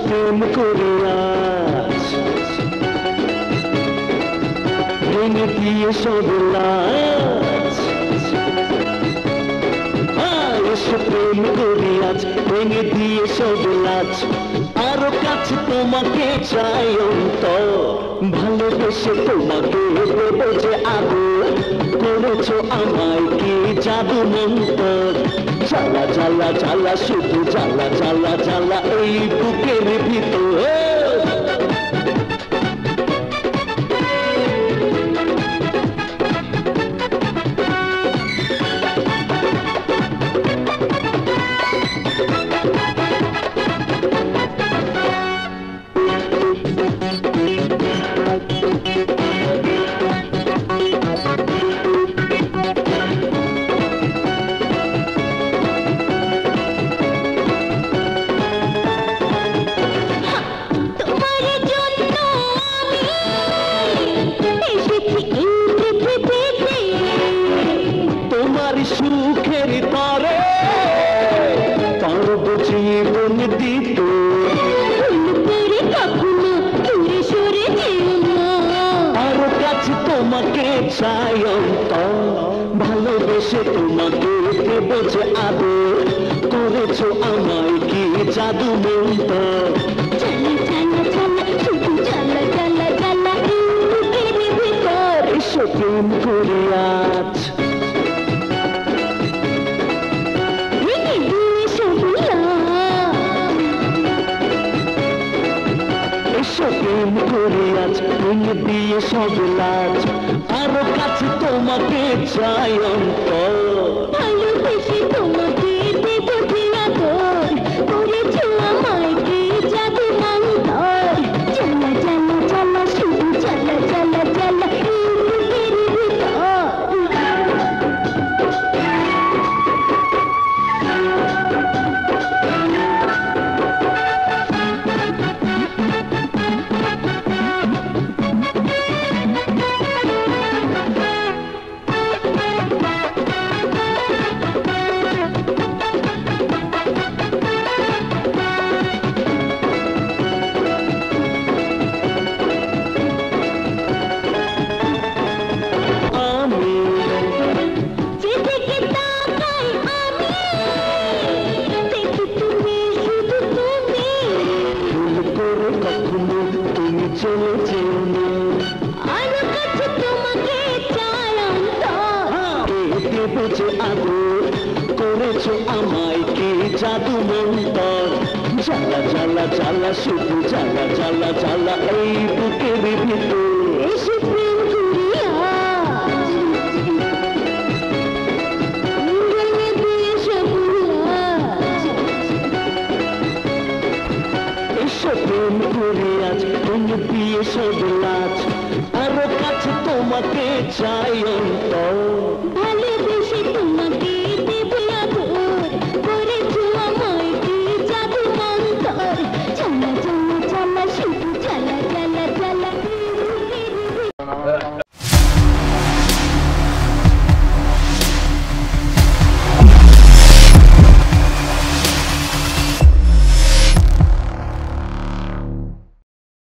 প্রেম করিয়া ভেঙে দিয়ে সব লাজ, এসে প্রেম করিয়াছ ভেঙে দিয়ে সব লাজ, আরো কাছে তোমাকে চাই অন্তর, ভালোবেসে তোমাকে দেব যে আদর, করেছো আমায় কি জাদু মন্তর, জ্বালা জ্বালা জ্বালা শুধু জ্বালা জ্বালা জ্বালা এই বুকের ভিতর। সুখের তরে পারব জীবন দিতে, আরো কাছে তোমাকে চাই অন্তর, ভালোবেসে তোমাকে দেব যে আদর, করেছো আমায় কি জাদু মন্তর, এসো প্রেম করিয়াছ প্রেম করিয়াছ ভেঙে দিয়ে সব লাজ, আরো কাছে তোমাকে চাই অন্তর, ভালোবেসে তোমাকে দেব যে আদর, করেছো আমায় কি জাদু মন্তর, জ্বালা জ্বালা জ্বালা শুধু জ্বালা জ্বালা জ্বালা এই বুকের ভিতর। করেছো আমায় কি জাদু মন্তর, জ্বালা জ্বালা জ্বালা শুধু জ্বালা জ্বালা জ্বালা এই বুকের ভিতর, এসে প্রেম করিয়াছ ভেঙে দিয়ে সব লাজ, এসে প্রেম করিয়াছ ভেঙে দিয়ে সব লাজ, আরো কাছে তোমাকে চাই অন্তর।